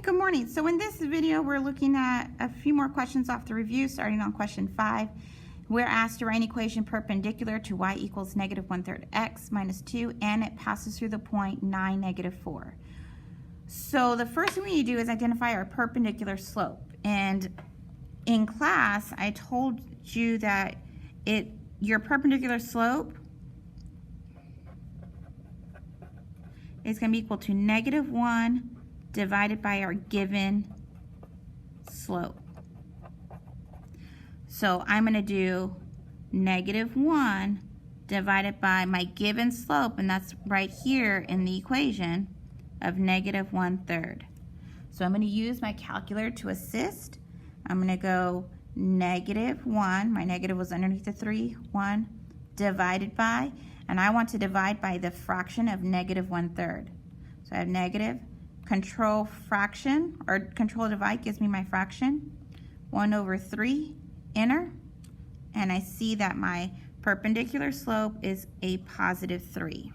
Good morning. So in this video, we're looking at a few more questions off the review, starting on question 5. We're asked to write an equation perpendicular to y equals negative 1/3 x minus 2, and it passes through the point 9, negative 4. So the first thing we need to do is identify our perpendicular slope. And in class, I told you that your perpendicular slope is going to be equal to negative 1 divided by our given slope. So I'm going to do negative 1 divided by my given slope, and that's right here in the equation of negative 1/3. So I'm going to use my calculator to assist. I'm going to go negative 1, my negative was underneath the 3, 1 divided by, and I want to divide by the fraction of negative 1/3. So I have negative, control fraction, or control divide gives me my fraction, 1/3, enter, and I see that my perpendicular slope is a positive 3.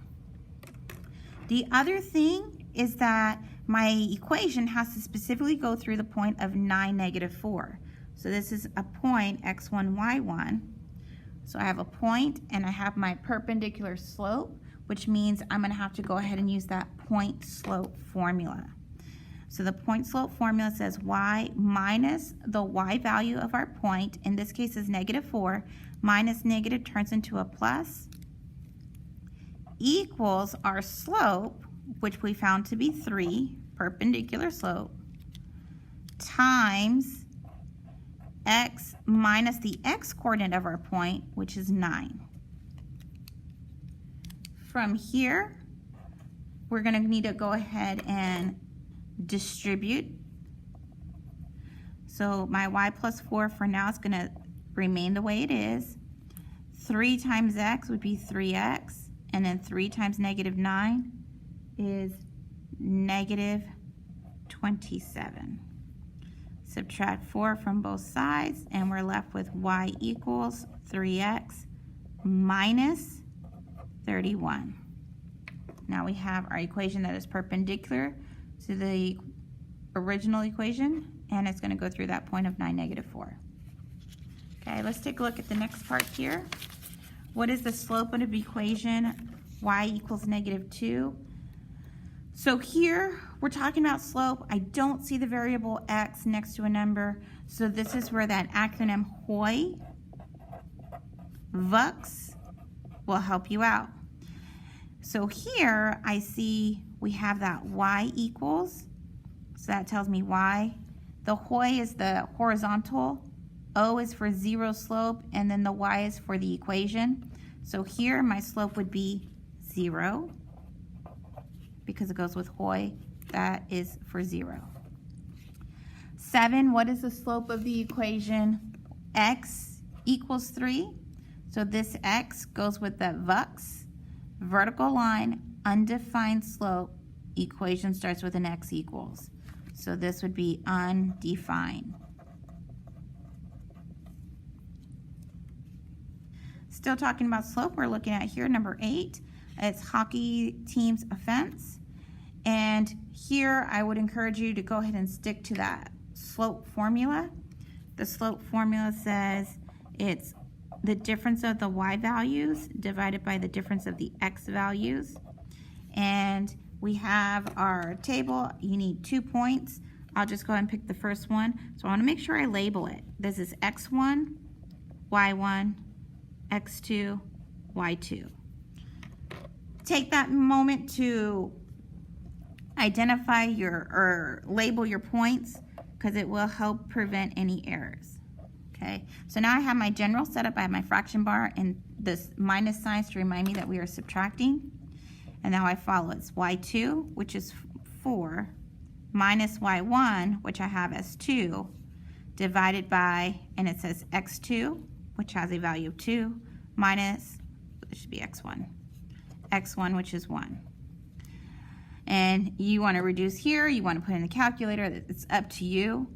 The other thing is that my equation has to specifically go through the point of 9, negative 4. So this is a point, x1, y1. So I have a point and I have my perpendicular slope, which means I'm going to have to go ahead and use that point slope formula. So the point slope formula says y minus the y value of our point, in this case is negative 4, minus negative turns into a plus, equals our slope, which we found to be 3, perpendicular slope, times x minus the x coordinate of our point, which is 9. From here, we're going to need to go ahead and distribute. So my y plus 4 for now is going to remain the way it is. 3 times x would be 3x, and then 3 times negative 9 is negative 27. Subtract 4 from both sides, and we're left with y equals 3x minus 31. Now we have our equation that is perpendicular to the original equation, and it's going to go through that point of 9, negative 4. Okay, let's take a look at the next part here. What is the slope of the equation y equals negative 2? So here we're talking about slope. I don't see the variable x next to a number, so this is where that acronym HOI, VUX, will help you out. So here I see we have that y equals, so that tells me y. The HOI is the horizontal, O is for 0 slope, and then the y is for the equation. So here my slope would be 0, because it goes with HOI, that is for 0. 7, what is the slope of the equation? X equals 3, so this x goes with the VUX, vertical line, undefined slope, equation starts with an x equals. So this would be undefined. Still talking about slope, we're looking at here number 8. It's hockey team's offense. And here I would encourage you to go ahead and stick to that slope formula. The slope formula says it's the difference of the y values divided by the difference of the x values. And we have our table. You need 2 points. I'll just go ahead and pick the first one. So I want to make sure I label it. This is x1, y1, x2, y2. Take that moment to identify or label your points, because it will help prevent any errors. Okay, so now I have my general setup. I have my fraction bar and this minus signs to remind me that we are subtracting. And now I follow. It's y2, which is 4, minus y1, which I have as 2, divided by, and it says x2, which has a value of 2, minus, it should be x1, which is 1. And you want to reduce here, you want to put in the calculator, it's up to you.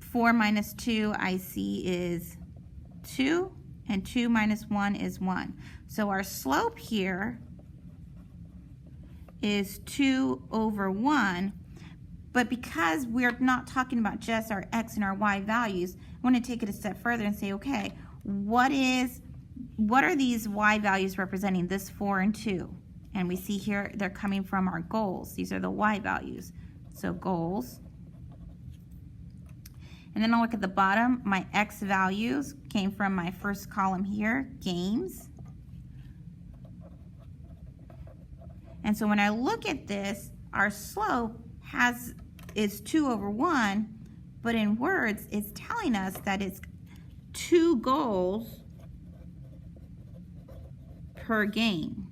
4 minus 2 I see is 2, and 2 minus 1 is 1. So our slope here is 2 over 1, But because we're not talking about just our X and our Y values, I want to take it a step further and say, okay, what are these Y values representing? This 4 and 2. And we see here they're coming from our goals. These are the Y values. So goals. And then I'll look at the bottom. My X values came from my first column here, games. And so when I look at this, our slope is 2/1, but in words, it's telling us that it's 2 goals per game.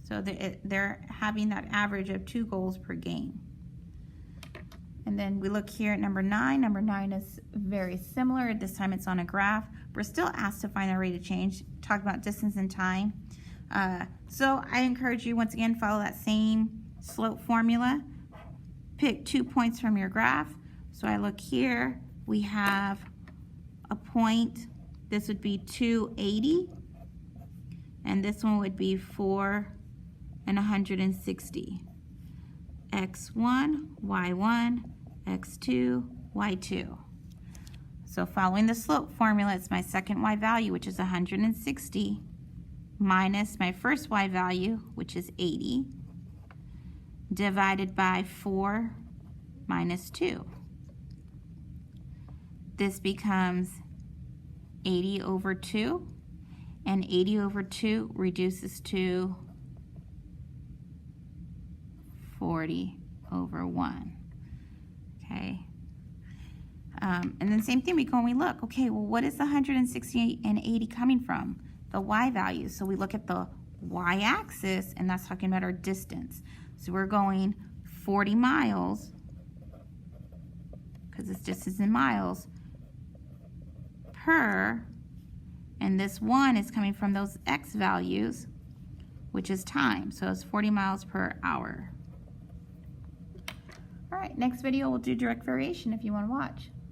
So they're having that average of 2 goals per game. And then we look here at number 9. Number 9 is very similar. This time it's on a graph. We're still asked to find the rate of change. Talk about distance and time. So I encourage you, once again, follow that same slope formula. Pick 2 points from your graph. So I look here. We have a point. This would be 280. And this one would be 4 and 160. X1, Y1, X2, Y2. So following the slope formula, it's my second Y value, which is 160, minus my first Y value, which is 80, divided by 4 minus 2. This becomes 80 over 2, and 80 over 2 reduces to 40 over 1. Okay. And then same thing, we go and we look. Okay, well, what is the 160 and 80 coming from? The Y values. So we look at the Y-axis, and that's talking about our distance. So we're going 40 miles, because this distance in miles, per, and this 1 is coming from those X values, which is time. So it's 40 miles per hour. All right, next video we'll do direct variation if you want to watch.